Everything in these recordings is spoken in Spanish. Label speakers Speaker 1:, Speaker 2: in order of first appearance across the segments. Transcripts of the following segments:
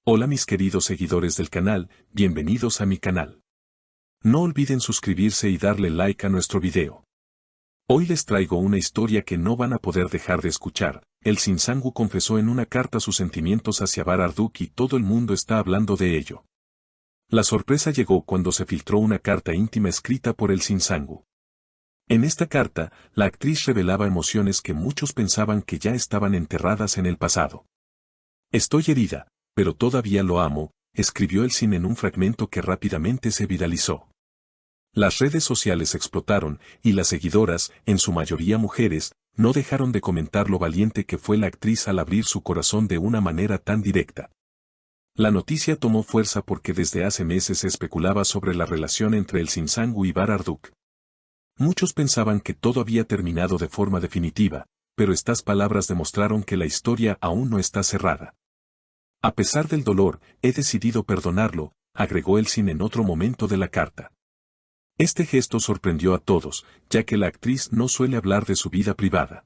Speaker 1: Hola mis queridos seguidores del canal, bienvenidos a mi canal. No olviden suscribirse y darle like a nuestro video. Hoy les traigo una historia que no van a poder dejar de escuchar. Elçin Sangu confesó en una carta sus sentimientos hacia Baraduk y todo el mundo está hablando de ello. La sorpresa llegó cuando se filtró una carta íntima escrita por Elçin Sangu. En esta carta, la actriz revelaba emociones que muchos pensaban que ya estaban enterradas en el pasado. Estoy herida, pero todavía lo amo, escribió Elçin en un fragmento que rápidamente se viralizó. Las redes sociales explotaron, y las seguidoras, en su mayoría mujeres, no dejaron de comentar lo valiente que fue la actriz al abrir su corazón de una manera tan directa. La noticia tomó fuerza porque desde hace meses se especulaba sobre la relación entre Elçin Sangu y Baraduk. Muchos pensaban que todo había terminado de forma definitiva, pero estas palabras demostraron que la historia aún no está cerrada. A pesar del dolor, he decidido perdonarlo, agregó Elçin en otro momento de la carta. Este gesto sorprendió a todos, ya que la actriz no suele hablar de su vida privada.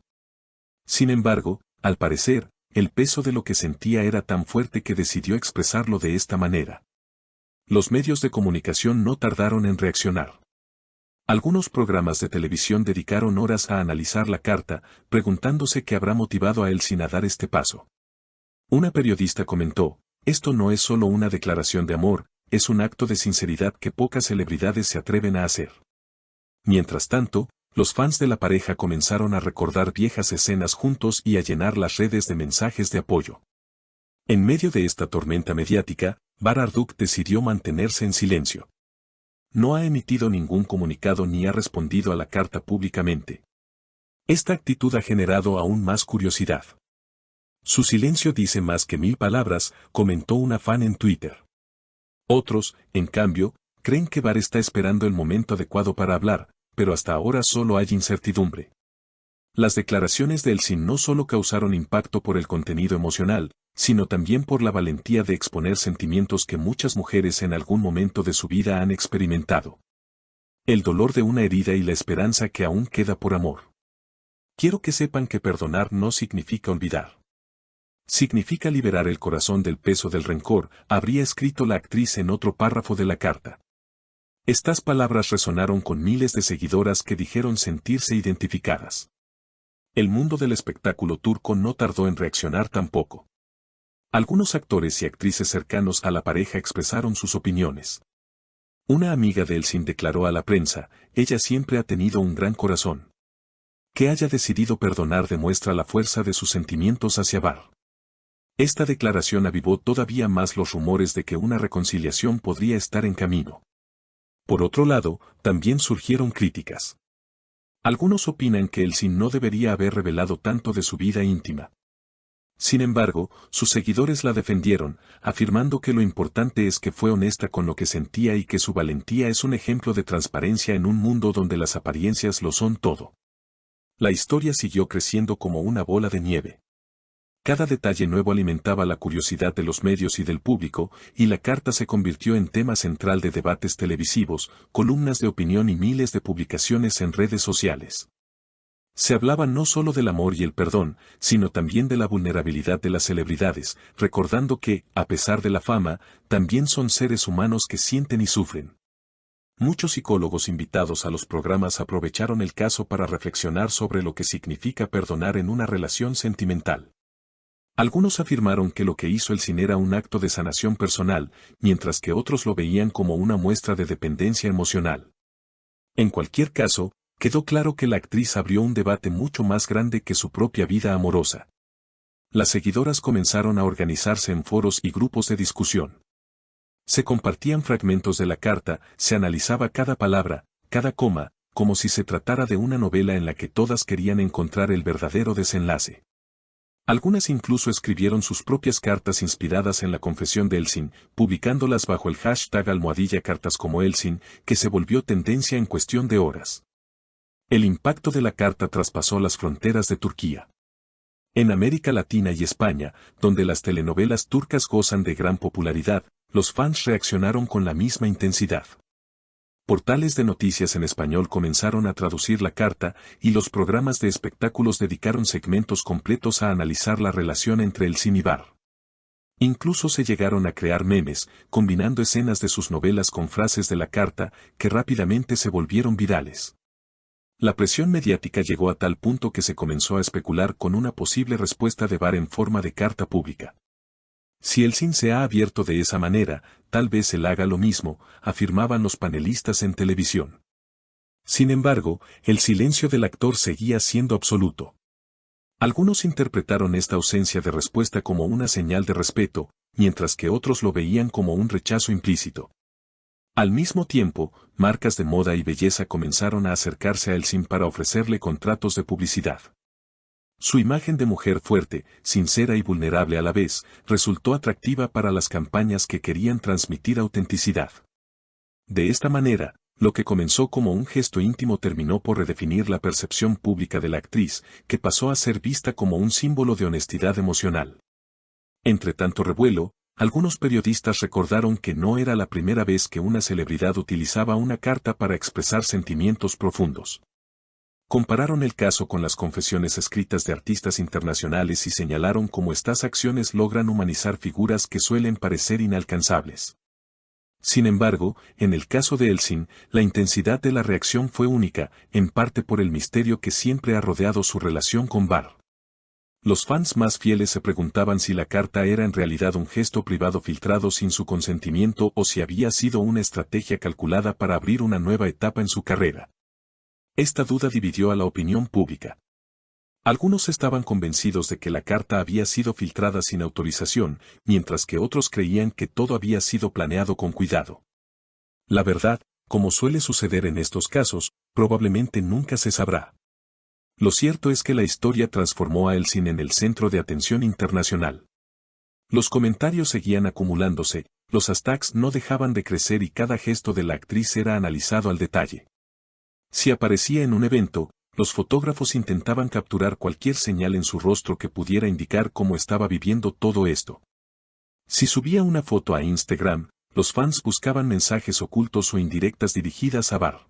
Speaker 1: Sin embargo, al parecer, el peso de lo que sentía era tan fuerte que decidió expresarlo de esta manera. Los medios de comunicación no tardaron en reaccionar. Algunos programas de televisión dedicaron horas a analizar la carta, preguntándose qué habrá motivado a Elçin a dar este paso. Una periodista comentó, esto no es solo una declaración de amor, es un acto de sinceridad que pocas celebridades se atreven a hacer. Mientras tanto, los fans de la pareja comenzaron a recordar viejas escenas juntos y a llenar las redes de mensajes de apoyo. En medio de esta tormenta mediática, Baraduk decidió mantenerse en silencio. No ha emitido ningún comunicado ni ha respondido a la carta públicamente. Esta actitud ha generado aún más curiosidad. Su silencio dice más que 1000 palabras, comentó una fan en Twitter. Otros, en cambio, creen que Bar está esperando el momento adecuado para hablar, pero hasta ahora solo hay incertidumbre. Las declaraciones de Elçin no solo causaron impacto por el contenido emocional, sino también por la valentía de exponer sentimientos que muchas mujeres en algún momento de su vida han experimentado. El dolor de una herida y la esperanza que aún queda por amor. Quiero que sepan que perdonar no significa olvidar. Significa liberar el corazón del peso del rencor, habría escrito la actriz en otro párrafo de la carta. Estas palabras resonaron con miles de seguidoras que dijeron sentirse identificadas. El mundo del espectáculo turco no tardó en reaccionar tampoco. Algunos actores y actrices cercanos a la pareja expresaron sus opiniones. Una amiga de Elçin declaró a la prensa, ella siempre ha tenido un gran corazón. Que haya decidido perdonar demuestra la fuerza de sus sentimientos hacia Bar. Esta declaración avivó todavía más los rumores de que una reconciliación podría estar en camino. Por otro lado, también surgieron críticas. Algunos opinan que Elçin no debería haber revelado tanto de su vida íntima. Sin embargo, sus seguidores la defendieron, afirmando que lo importante es que fue honesta con lo que sentía y que su valentía es un ejemplo de transparencia en un mundo donde las apariencias lo son todo. La historia siguió creciendo como una bola de nieve. Cada detalle nuevo alimentaba la curiosidad de los medios y del público, y la carta se convirtió en tema central de debates televisivos, columnas de opinión y miles de publicaciones en redes sociales. Se hablaba no solo del amor y el perdón, sino también de la vulnerabilidad de las celebridades, recordando que, a pesar de la fama, también son seres humanos que sienten y sufren. Muchos psicólogos invitados a los programas aprovecharon el caso para reflexionar sobre lo que significa perdonar en una relación sentimental. Algunos afirmaron que lo que hizo Elçin era un acto de sanación personal, mientras que otros lo veían como una muestra de dependencia emocional. En cualquier caso, quedó claro que la actriz abrió un debate mucho más grande que su propia vida amorosa. Las seguidoras comenzaron a organizarse en foros y grupos de discusión. Se compartían fragmentos de la carta, se analizaba cada palabra, cada coma, como si se tratara de una novela en la que todas querían encontrar el verdadero desenlace. Algunas incluso escribieron sus propias cartas inspiradas en la confesión de Elçin, publicándolas bajo el hashtag #cartas como Elçin, que se volvió tendencia en cuestión de horas. El impacto de la carta traspasó las fronteras de Turquía. En América Latina y España, donde las telenovelas turcas gozan de gran popularidad, los fans reaccionaron con la misma intensidad. Portales de noticias en español comenzaron a traducir la carta, y los programas de espectáculos dedicaron segmentos completos a analizar la relación entre Elçin y Bar. Incluso se llegaron a crear memes, combinando escenas de sus novelas con frases de la carta, que rápidamente se volvieron virales. La presión mediática llegó a tal punto que se comenzó a especular con una posible respuesta de Barr en forma de carta pública. Si Elsin se ha abierto de esa manera, tal vez él haga lo mismo, afirmaban los panelistas en televisión. Sin embargo, el silencio del actor seguía siendo absoluto. Algunos interpretaron esta ausencia de respuesta como una señal de respeto, mientras que otros lo veían como un rechazo implícito. Al mismo tiempo, marcas de moda y belleza comenzaron a acercarse a Elsin para ofrecerle contratos de publicidad. Su imagen de mujer fuerte, sincera y vulnerable a la vez, resultó atractiva para las campañas que querían transmitir autenticidad. De esta manera, lo que comenzó como un gesto íntimo terminó por redefinir la percepción pública de la actriz, que pasó a ser vista como un símbolo de honestidad emocional. Entre tanto revuelo, algunos periodistas recordaron que no era la primera vez que una celebridad utilizaba una carta para expresar sentimientos profundos. Compararon el caso con las confesiones escritas de artistas internacionales y señalaron cómo estas acciones logran humanizar figuras que suelen parecer inalcanzables. Sin embargo, en el caso de Elsin, la intensidad de la reacción fue única, en parte por el misterio que siempre ha rodeado su relación con Barr. Los fans más fieles se preguntaban si la carta era en realidad un gesto privado filtrado sin su consentimiento o si había sido una estrategia calculada para abrir una nueva etapa en su carrera. Esta duda dividió a la opinión pública. Algunos estaban convencidos de que la carta había sido filtrada sin autorización, mientras que otros creían que todo había sido planeado con cuidado. La verdad, como suele suceder en estos casos, probablemente nunca se sabrá. Lo cierto es que la historia transformó a Elsin en el centro de atención internacional. Los comentarios seguían acumulándose, los hashtags no dejaban de crecer y cada gesto de la actriz era analizado al detalle. Si aparecía en un evento, los fotógrafos intentaban capturar cualquier señal en su rostro que pudiera indicar cómo estaba viviendo todo esto. Si subía una foto a Instagram, los fans buscaban mensajes ocultos o indirectas dirigidas a Barr.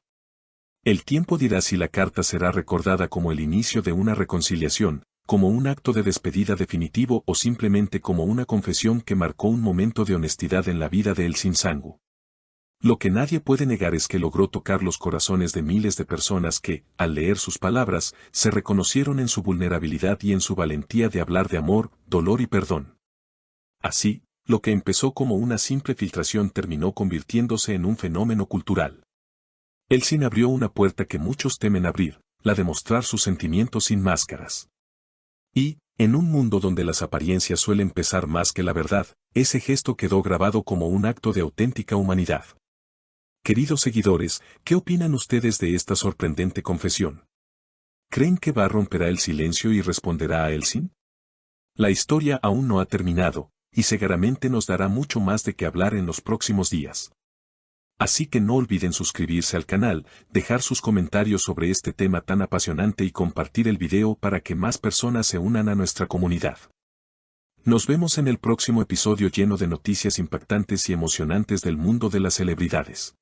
Speaker 1: El tiempo dirá si la carta será recordada como el inicio de una reconciliación, como un acto de despedida definitivo o simplemente como una confesión que marcó un momento de honestidad en la vida de Elsin Sangu. Lo que nadie puede negar es que logró tocar los corazones de miles de personas que, al leer sus palabras, se reconocieron en su vulnerabilidad y en su valentía de hablar de amor, dolor y perdón. Así, lo que empezó como una simple filtración terminó convirtiéndose en un fenómeno cultural. Elsin abrió una puerta que muchos temen abrir, la de mostrar sus sentimientos sin máscaras. Y, en un mundo donde las apariencias suelen pesar más que la verdad, ese gesto quedó grabado como un acto de auténtica humanidad. Queridos seguidores, ¿qué opinan ustedes de esta sorprendente confesión? ¿Creen que Barr romperá el silencio y responderá a Elsin? La historia aún no ha terminado, y seguramente nos dará mucho más de qué hablar en los próximos días. Así que no olviden suscribirse al canal, dejar sus comentarios sobre este tema tan apasionante y compartir el video para que más personas se unan a nuestra comunidad. Nos vemos en el próximo episodio lleno de noticias impactantes y emocionantes del mundo de las celebridades.